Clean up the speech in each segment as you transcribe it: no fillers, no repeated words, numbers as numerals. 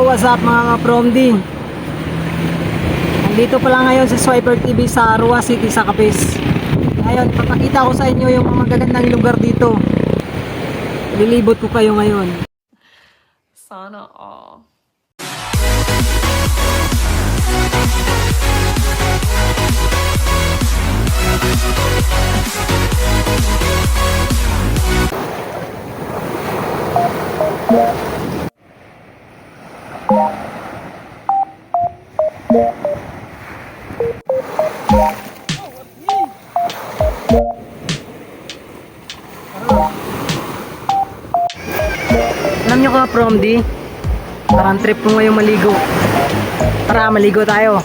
What's up mga ka-Promdi? Nandito pala ngayon sa Swiper TV sa Ruas City sa Capiz. Ngayon, papakita ko sa inyo yung mga magagandang lugar dito. Lilibot ko kayo ngayon. Sana all. Alam nyo ka-Promdi, parang trip ko ngayong maligo. Tara, maligo tayo.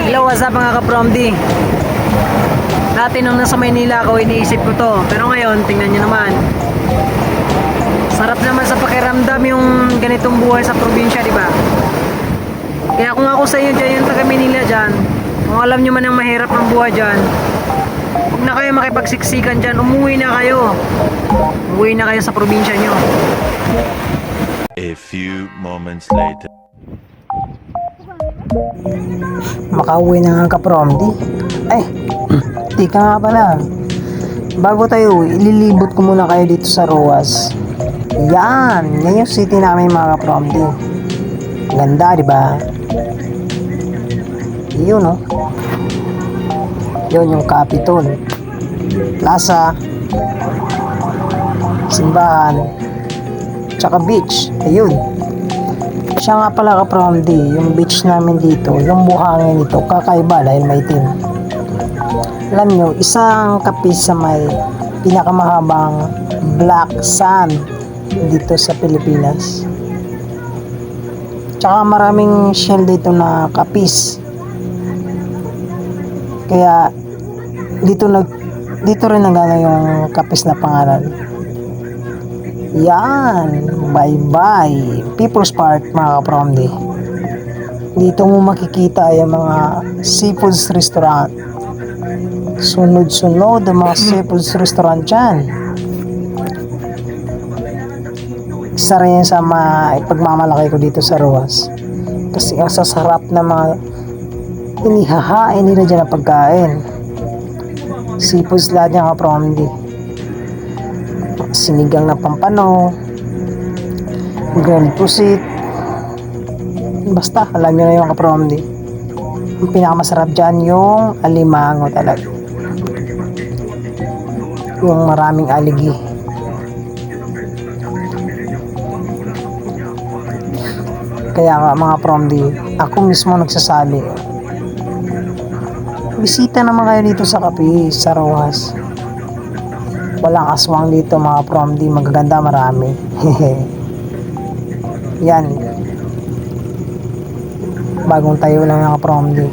Hello, what's up mga ka-Promdi? Dati nung nasa Maynila ako, iniisip ko to. Pero ngayon, tingnan nyo naman. Sarap naman sa pakiramdam yung ganitong buhay sa probinsya, di ba? Kaya kung ako sa inyo dyan, yung taga Maynila dyan, kung alam nyo man ang mahirap ang buhay dyan, huwag na kayo makipagsiksikan dyan, umuwi na kayo. Umuwi na kayo sa probinsya nyo. A few moments later. Makauwi na nga ka-Promdi. Ay, tika nga pala. Bago tayo, ililibot ko muna kayo dito sa Ruas. Yan yung city namin mga ka-Promdi. Ganda, di ba? Yun, no? Yun yung Capitol, Plaza, simbahan, tsaka beach. Ayun. Siya nga pala ka-Promdi, yung beach namin dito, yung buhangin nito, kakaiba dahil may itim. Alam nyo, isang Capiz sa may pinakamahabang black sand dito sa Pilipinas. Tsaka maraming shell dito na Capiz. Kaya dito rin nagana yung Capiz na pangalan. Yan, bye-bye People's Park mga ka-Promdi. Dito mo makikita yung mga seafoods restaurant. Sunod-sunod ang mga seafoods restaurant dyan. Isa rin yan sa ipagmamalaki ko dito sa Ruas. Kasi ang sasarap na mga inihahain nila dyan na pagkain. Seafoods lahat yan ka-Promdi. Sinigang na pampano, grilled pusit, basta alam nyo na yung ka-Promdi. Ang pinakamasarap dyan yung alimango talaga, yung maraming aligi. Kaya nga mga Promdi, ako mismo nagsasabi, bisita naman kayo dito sa Capiz, sa Ruas. Walang aswang dito mga Promdi, magaganda, marami. Yan, bagong tayo lang mga Promdi.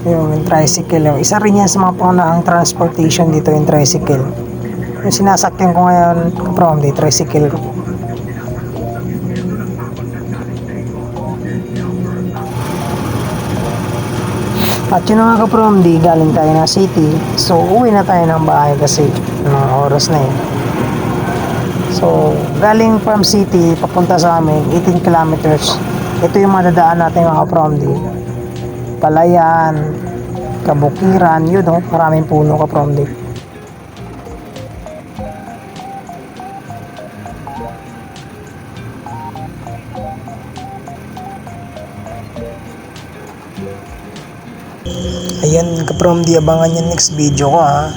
Yung tricycle, yung isa rin yan sa mga pangunahang transportation dito, yung tricycle. Yung sinasakyan ko ngayon Promdi, tricycle. At yun nga ka-Promdi, galing tayo na city. So, uwi na tayo ng bahay kasi mga oras na yun. So, galing from city, papunta sa amin, 18 kilometers. Ito yung madadaan natin mga ka-Promdi. Palayan, Kabukiran, yun o, maraming puno ka-Promdi. Ayan ka-Promdi, abangan yung next video ko ha.